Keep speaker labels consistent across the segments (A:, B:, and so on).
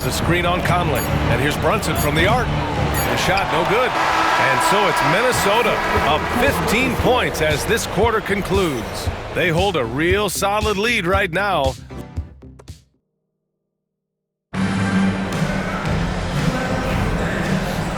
A: The screen on Conley. And here's Brunson from the arc. The shot, no good. And so it's Minnesota up 15 points as this quarter concludes. They hold a real solid lead right now.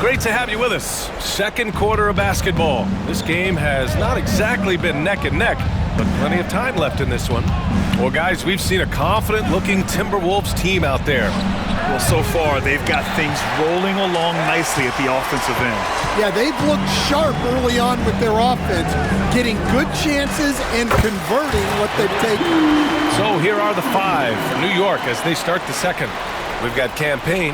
A: Great to have you with us. Second quarter of basketball. This game has not exactly been neck and neck, but plenty of time left in this one. Well, guys, we've seen a confident-looking Timberwolves team out there.
B: Well, so far, they've got things rolling along nicely at the offensive end.
C: Yeah, they've looked sharp early on with their offense, getting good chances and converting what they've taken.
A: So here are the five for New York as they start the second. We've got Campaign.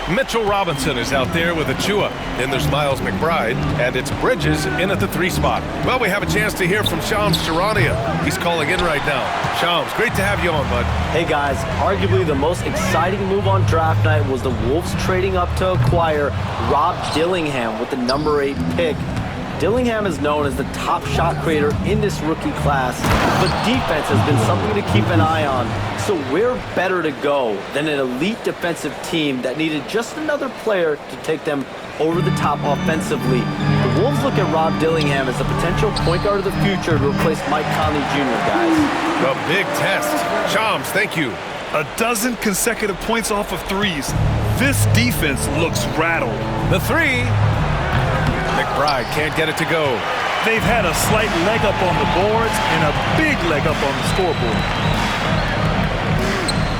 A: Mitchell Robinson is out there with Achua. Then there's Miles McBride, and it's Bridges in at the 3 spot. Well, we have a chance to hear from Shams Charania. He's calling in right now. Shams, great to have you on, bud.
D: Hey, guys. Arguably the most exciting move on draft night was the Wolves trading up to acquire Rob Dillingham with the number 8 pick. Dillingham is known as the top shot creator in this rookie class, but defense has been something to keep an eye on. So where better to go than an elite defensive team that needed just another player to take them over the top offensively? The Wolves look at Rob Dillingham as a potential point guard of the future to replace Mike Conley Jr., guys.
A: A big test. Shams, thank you.
B: 12 consecutive points off of threes. This defense looks rattled.
A: The 3. McBride can't get it to go.
B: They've had a slight leg up on the boards and a big leg up on the scoreboard.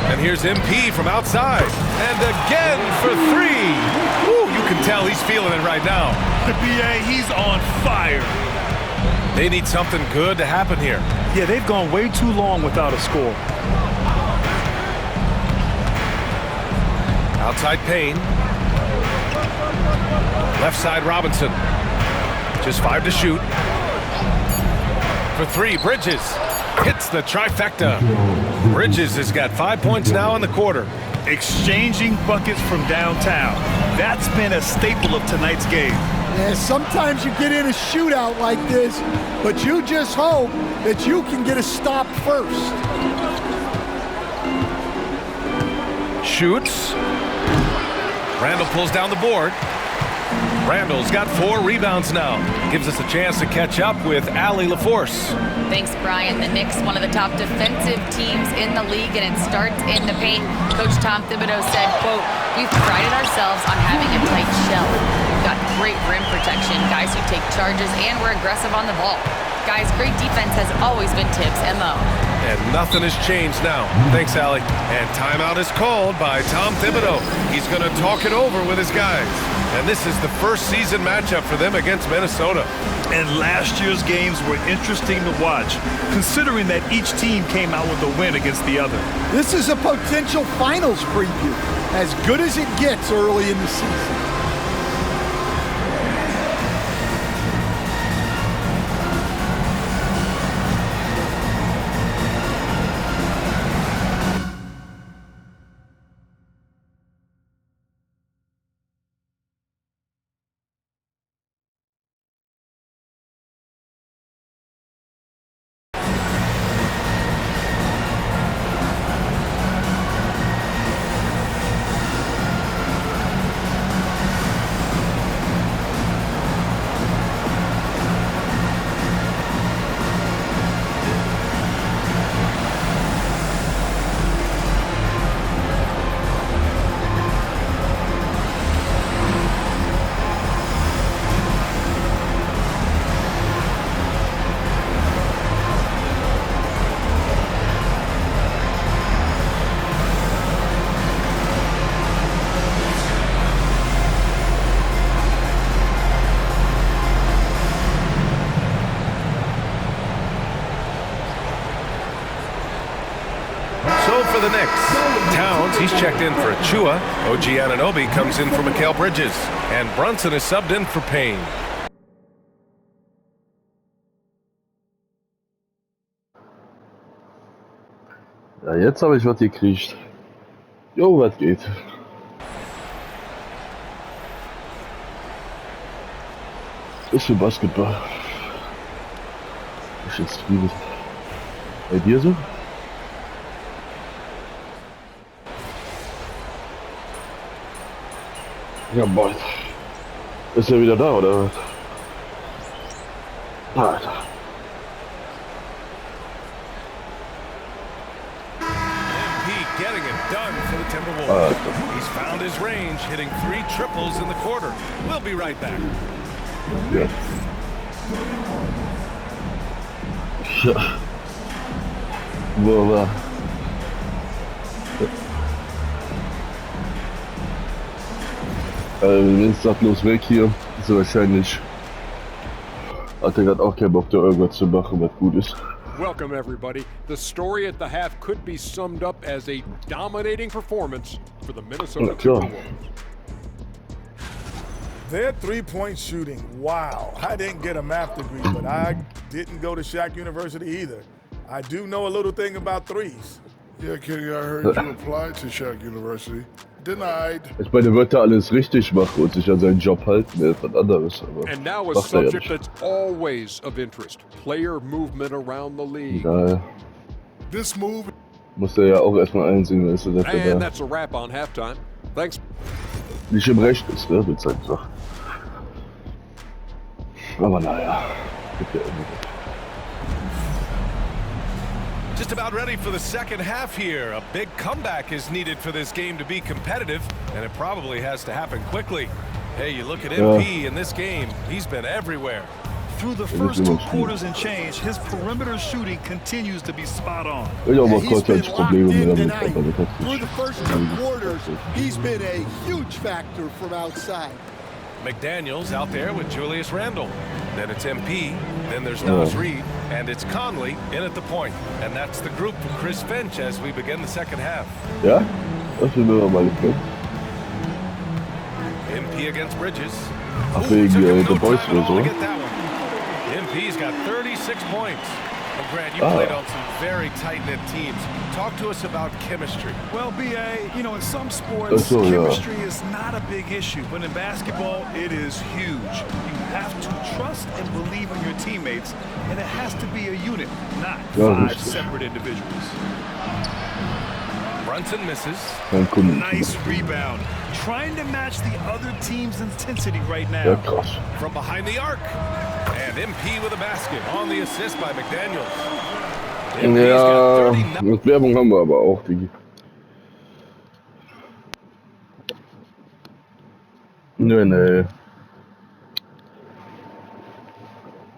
A: And here's MP from outside. And again for 3. Woo, you can tell he's feeling it right now.
B: The BA, he's on fire.
A: They need something good to happen here.
B: Yeah, they've gone way too long without a score.
A: Outside Payne. Left side Robinson. Just 5 to shoot. For 3, Bridges hits the trifecta. Bridges has got 5 points now in the quarter.
B: Exchanging buckets from downtown. That's been a staple of tonight's game.
C: Yeah, sometimes you get in a shootout like this, but you just hope that you can get a stop first.
A: Shoots. Randall pulls down the board. Randall's got 4 rebounds now. Gives us a chance to catch up with Allie LaForce.
E: Thanks, Brian. The Knicks, one of the top defensive teams in the league, and it starts in the paint. Coach Tom Thibodeau said, quote, "We've prided ourselves on having a tight shell. We've got great rim protection, guys who take charges, and we're aggressive on the ball. Guys, great defense has always been Tibbs' MO."
A: And nothing has changed now. Thanks, Allie. And timeout is called by Tom Thibodeau. He's going to talk it over with his guys. And this is the first season matchup for them against Minnesota.
B: And last year's games were interesting to watch, considering that each team came out with a win against the other.
C: This is a potential finals preview, as good as it gets early in the season.
A: For the Knicks, Towns, he's checked in for Achua. OG Anunoby comes in for Mikal Bridges. And Brunson is subbed in for Payne.
F: Ja, jetzt habe ich was gekriegt. Jo, was geht? Ist für Basketball. Ist jetzt viel. Bei dir so? Ja, boah. Ist er wieder da, oder was? Alter.
A: MP getting it done for the Timberwolves. He's found his range, hitting 3 triples in the quarter. We'll be right back.
F: Ja. Ja. Wo war? Wir sind sattlos weg hier. So wahrscheinlich. Hat er gerade auch keinen Bock, da irgendwas zu machen, was gut ist.
G: Welcome, everybody. The story at the half could be summed up as a dominating performance for the Minnesota Timberwolves.
C: Their three-point shooting, wow. I didn't get a math degree, but I didn't go to Shaq University either. I do know a little thing about threes.
H: Yeah, Kenny, I heard you applied to Shaq University. Denied.
F: Ich meine, wird er alles richtig machen und sich an seinen Job halten, wäre was anderes. Aber
G: And now a
F: macht er ja
G: subject
F: nicht.
G: that's always of interest: player movement around the league.
F: Ja,
H: This move.
F: muss er ja auch erstmal einsehen, dass er
G: And
F: da
G: that's a wrap on halftime. Thanks.
F: nicht im Recht ist, ne, mit seinen Sachen. Aber naja.
A: Just about ready for the second half here. A big comeback is needed for this game to be competitive, and it probably has to happen quickly. Hey, you look at MP in this game, he's been everywhere.
B: Through the first 2 quarters and change, his perimeter shooting continues to be spot on.
F: Ich habe
C: Yeah,
F: auch
C: he's
F: kurz
C: been
F: als
C: locked
F: Probleme
C: in
F: damit.
C: tonight.
F: Aber das hat
C: Through
F: sich-
C: the first 2 quarters, he's been a huge factor from outside.
A: McDaniels out there with Julius Randle. Then it's MP, then there's Nas Reed, and it's Conley in at the point. And that's the group for Chris Finch as we begin the second half.
F: Ja? Das will mir mal gefallen.
A: MP against Bridges.
F: Ach, wegen
A: Took him
F: The
A: no
F: Boys
A: time at
F: oder
A: all to
F: so.
A: get that one. MP's got 36 points. Well, Grant, you
F: Ah.
A: played on some very tight-knit teams. Talk to us about chemistry.
B: Well, BA, you know, in some sports,
F: That's all, yeah.
B: chemistry is not a big issue, but in basketball, it is huge. You have to trust and believe in your teammates, and it has to be a unit, not
F: Ja,
B: 5
F: richtig.
B: separate individuals.
A: Brunson misses.
F: Mein Kunden.
B: Nice rebound. Trying to match the other team's intensity right now.
F: Ja, krass.
A: From behind the arc. And MP with a basket on the assist by McDaniels. MP's
F: Ja,
A: got 39.
F: mit Werbung haben wir aber auch, Digi. Nee.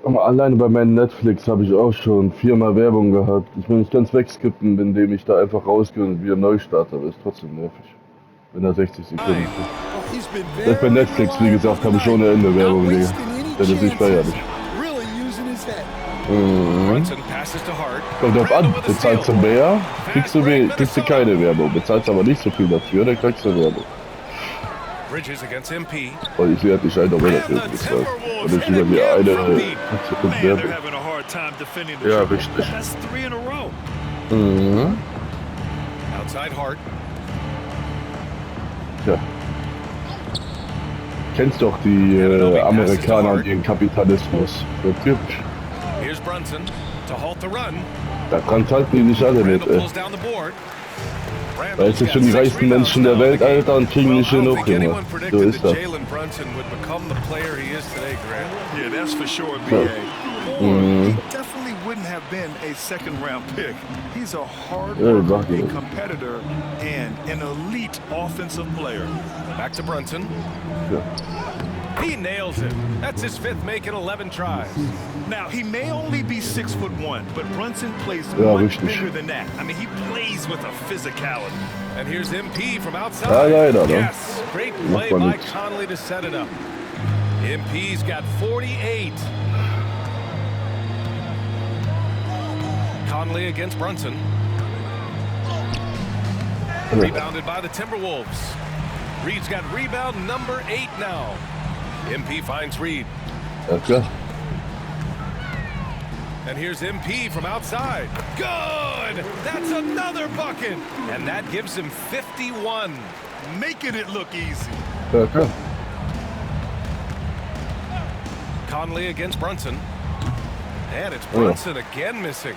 F: Aber alleine bei meinem Netflix habe ich auch schon 4-mal Werbung gehabt. Ich will nicht ganz wegskippen, indem ich da einfach rausgehe und wieder neu starte, aber ist trotzdem nervig. Wenn da 60 Sekunden sind.
C: Well, he's been
F: Selbst bei Netflix, wie gesagt, habe ich ohne Ende Werbung, Digga. Das ist nicht feierlich.
C: Really using his head.
A: Brunson passes to Hart.
F: Kommt drauf an,
A: Randle with a
F: bezahlst du
A: steal.
F: mehr,
A: Fast break,
F: kriegst du keine Werbung. Bezahlst aber nicht so viel dafür, dann kriegst du Werbung.
A: Bridges against MP.
F: Und ich sehe halt nicht ein, ob er
A: And
F: dafür
A: the
F: bezahlt.
A: Timberwolves
F: Und ich
A: in
F: über mir
A: again
F: eine
A: from deep.
F: Sekund
B: Man, they're
F: Werbung.
B: having a hard time defending the
F: Ja,
B: triple.
F: richtig.
B: That's 3 in a row.
F: Mhm.
A: Outside Hart.
F: Ja. Kennst doch die Amerikaner und ihren Kapitalismus. Natürlich.
A: Here's Brunson to halt the run.
F: Daran halten die nicht alle mit,
A: Randle
F: ey.
A: pulls down the board.
F: Weil es sind schon die reichsten Menschen der Welt, Alter, und kriegen nicht genug, Junge. So ist das.
A: Jalen Brunson would become the player he is today, Grant.
B: Yeah, that's for sure, BA. Or he definitely wouldn't have been a second-round pick. He's a hard
F: Yeah,
B: worker,
F: exactly.
B: a competitor, and an elite offensive player.
A: Back to Brunson.
F: Ja.
A: He nails it. That's his 5th make in 11 tries.
B: Now, he may only be 6'1", but Brunson plays
F: Ja,
B: much
F: richtig.
B: bigger than that. I mean, he plays with a physicality.
A: And here's MP from outside.
F: Ah, leider, ne?
A: Yes, great play
F: Macht man
A: by
F: nix.
A: Conley to set it up. MP's got 48. Conley against Brunson. Rebounded by the Timberwolves. Reed's got rebound number 8 now. MP finds Reed.
F: Ja, klar.
A: And here's MP from outside. Good! That's another bucket! And that gives him 51.
B: Making it look easy.
F: Ja, klar.
A: Conley against Brunson. And it's
F: Oh.
A: Brunson again missing.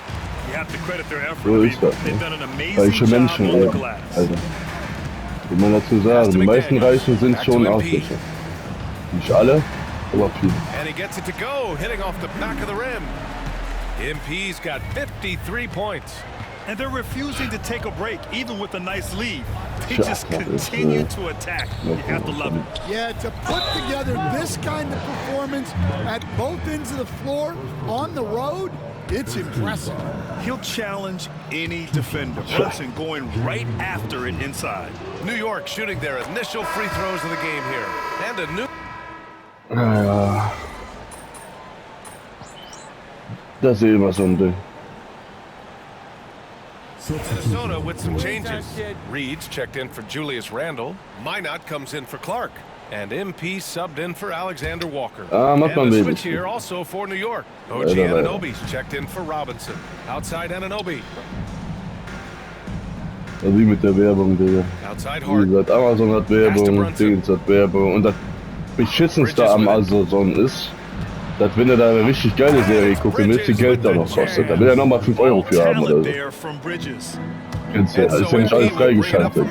B: You have to credit their effort.
F: So ist das,
B: They've
F: ne?
B: done an amazing
F: Falsche
B: job
F: Menschen,
B: on the
F: ey.
B: glass.
F: Alter. Wie man dazu sagen, die meisten Reichen sind schon Arschlöcher. Nicht alle, aber viele.
A: And he gets it to go, hitting off the back of the rim. MP's got 53 points.
B: And they're refusing to take a break, even with a nice lead. They just continue to attack. You have to love it.
I: Yeah, to put together this kind of performance at both ends of the floor on the road, it's impressive.
B: He'll challenge any defender. Brunson going right after it inside.
A: New York shooting their initial free throws of the game here. And a new...
F: Naja. Das ist immer so ein Ding.
A: Minnesota with some changes. Reed's checked in for Julius Randle. Minot comes in for Clark. And MP subbed in for Alexander Walker.
F: Macht man
A: and a
F: wenig.
A: switch here also for New York. OG Anunoby's checked in for Robinson. Outside Anunoby.
F: Also wie mit der Werbung, Digga.
A: Outside
F: Wie
A: Hart.
F: gesagt, Amazon hat Werbung, Dings hat Werbung. Und das Beschissenste am Amazon ist, dass wenn du da eine richtig geile Serie gucken willst, die Geld da noch kostet. Da will er nochmal 5 Euro für haben oder so. Kennst du, das ist ja nicht alles freigeschaltet.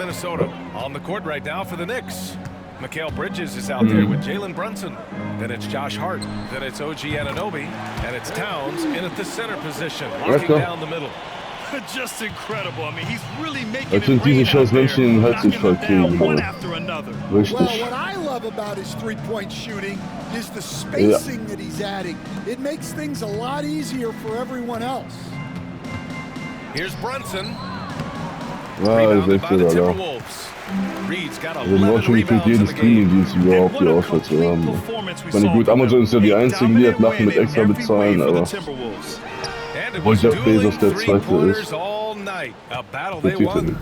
A: On the court right now for the Knicks. Mikal Bridges is out there with Jalen Brunson. Then it's Josh Hart. Then it's OG Anunoby. And it's Towns in at the center position, locking down the middle.
B: Just incredible. I mean, he's really making
F: Das sind diese scheiß Menschen, die den Hals nicht voll kriegen.
B: one after another.
F: Richtig.
I: Well, what I love about his three-point shooting is the spacing that he's adding. It makes things a lot easier for everyone else.
A: Here's Brunson.
F: Ja, das ist echt gut, Alter. Wir brauchen schon gefühlt jeden Streaming-Dienst überhaupt die Auswahl zu haben. Ich meine, gut, Amazon ist ja die einzigen, die das machen mit extra bezahlen, aber wo Jeff Bezos der Zweite ist. Der Titel nicht.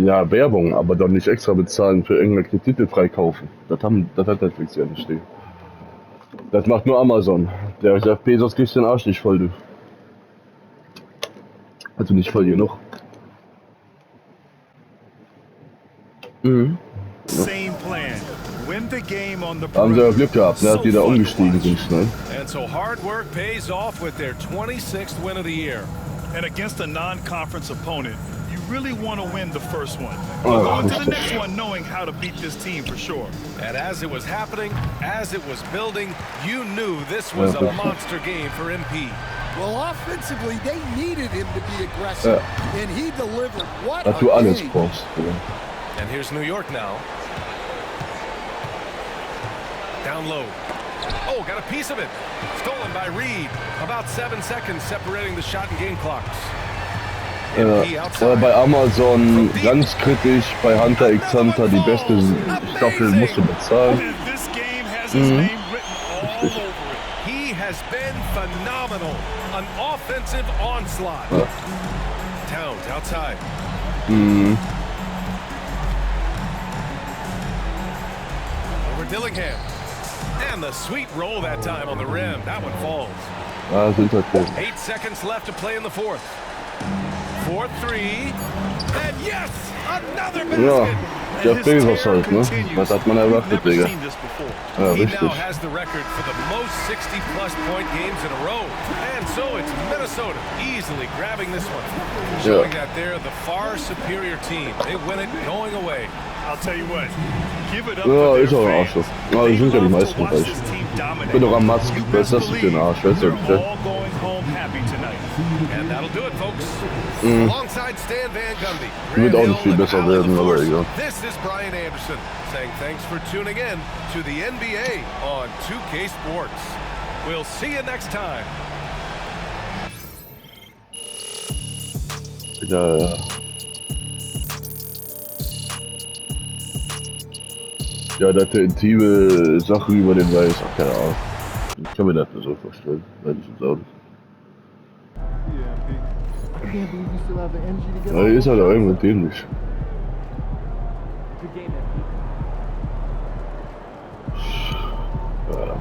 F: Ja, Werbung, aber dann nicht extra bezahlen für irgendwelche Titel freikaufen. Das hat Netflix ja nicht stehen. Das macht nur Amazon. Der Jeff Bezos kriegt den Arsch nicht voll, du. Also nicht voll genug. Mhm. Haben sie ja Glück gehabt, ne? Die da umgestiegen sind schnell.
A: And so hard work pays off with their 26th win of the year.
B: And against a non-conference opponent, you really want to win the first one. Go into the next one knowing how to beat this team for sure.
A: And as it was happening, as it was building, you knew this was a monster game for MP.
I: Well, offensively, they needed him to be aggressive, and he delivered. What
F: dass du
I: a
F: alles
I: game.
F: brauchst. Ja.
A: And here's New York now. Down low. Oh, got a piece of it. Stolen by Reed. About 7 seconds separating the shot and game clocks.
F: Bei Amazon ganz kritisch, bei Hunter x Hunter die beste Staffel musst du bezahlen.
A: He has been phenomenal. An offensive onslaught. Towns outside. Over Dillingham. And the sweet roll that time on the rim. That one falls.
F: Ah, sind halt gut.
A: 8 seconds left to play in the fourth. 4-3. And yes! Another
F: Ja,
A: basket!
F: Jeff Bezos halt, ne? Was hat man erwartet, Digga? Ja,
A: He
F: richtig.
A: now has the record for the most 60-plus point games in a row. And so it's Minnesota easily grabbing this one. Showing that they're the far superior team. They win it going away.
B: I'll tell you what. Give it up
F: Ja, ist
B: to
F: auch ein
B: their
F: Arschloch.
B: fans.
F: Ja, die sind ja die
B: They love
F: meisten
B: to watch
F: reich.
B: this team dominate.
F: Ich bin doch am Musk. Was ist das für ein Arsch? Weißt du,
B: They're all going home happy tonight.
A: And that'll do it, folks. Alongside Stan Van Gundy.
F: Wird auch nicht viel besser werden, aber egal.
A: This is Brian Anderson saying thanks for tuning in to the NBA on 2K Sports. We'll see you next time.
F: Ja. Ja, dass der intime Sachen über den weiß, ach, keine Ahnung. Ich kann mir das nur so vorstellen, weil ich es auch nicht. Ja, ist halt auch irgendwo dämlich. Ja.